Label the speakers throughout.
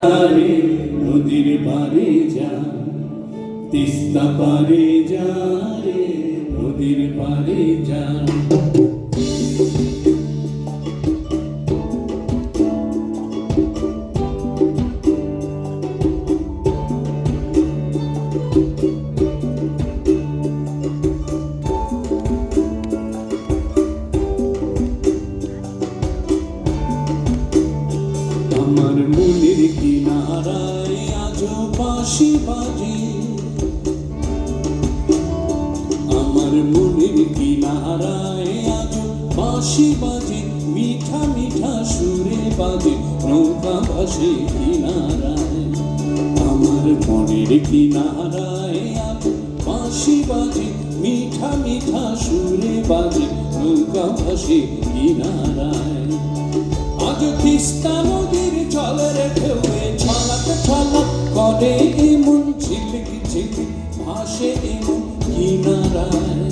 Speaker 1: আরে নদীর পারে যা, তিস্তা পারে যা রে, নদীর পারে যা। আমার মনের কিনারায় আজও বাঁশি বাজে, আমার মনের কিনারায় আজও বাঁশি বাজে, মিঠা মিঠা সুরে বাজে নৌকা ভাসে কিনারায়। আমার মনের কিনারায় আজও বাঁশি বাজে, মিঠা মিঠা সুরে বাজে নৌকা ভাসে কিনারায়। আজ তিস্তা নদীর জলের ঢেউয়ে ছলক ছলক করে এমন ঝিলিক ঝিলিক ভাসে এমন কিনারায়।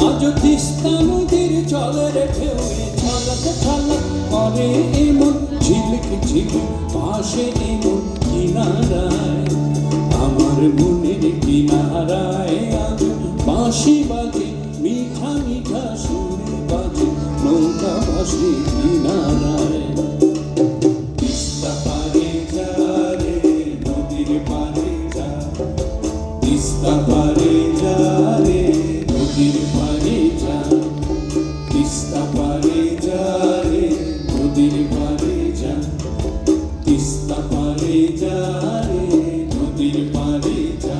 Speaker 1: আজ তিস্তা নদীর জলের ঢেউয়ে ছলক ছলক করে এমন ঝিলিক ঝিলিক ভাসে এমন কিনারায়। আমার মনের কিনারায় আজ বাঁশি বাজে, মিঠা মিঠা সুরে বাজে নৌকা ভাসে কিনারায়। তিস্তা পারে যা রে, নদীর পারে যা, তিস্তা পারে যা রে, নদীর পারে যা, তিস্তা পারে যা রে, নদীর পারে যা, তিস্তা পারে যা রে, নদীর পারে যা।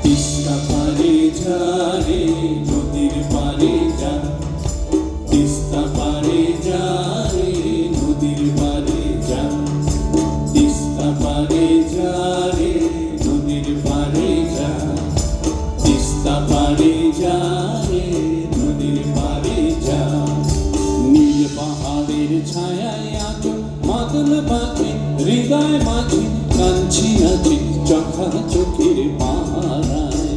Speaker 1: তিস্তা পারে যা রে, নদীর পারে যা, তিস্তা পারে যা রে, নদীর পারে যা, তিস্তা পারে যা রে, নদীর পারে যা, তিস্তা পারে যা রে, নদীর পারে যা। নীল পাহাড়ের ছায়ায় আজ মাদল বাজে, হৃদয় মাঝে কাঞ্চি আছে চোখা চোখের পাহারায়।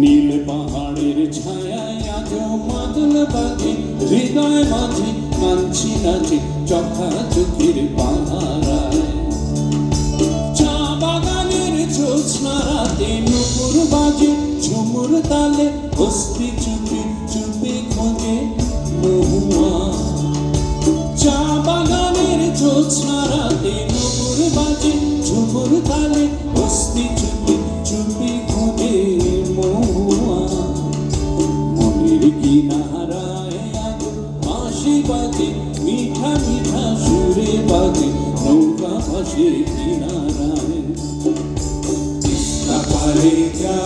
Speaker 1: নীল পাহাড়ের ছায়ায় আজ মাদল বাজে, হৃদয় মাঝে কাঞ্চি আছে চোখা চোখের পাহারায়। চা বাগানের জ্যোৎস্না রাতে নুপুর বাজে, ঝুমুর তালে বস্তি চুপি চুপি খোঁজে মহুয়া। চা বাগানের জ্যোৎস্না রাতে নুপুর বাজে, ঝুমুর তালে বস্তি চুপি চুপি খোঁজে মহুয়া। মনের কিনারায় আজ বাঁশি বাজে, মিঠা মিঠা সুরে বাজে নৌকা ভাসে কিনারায়। তিস্তা পারে যা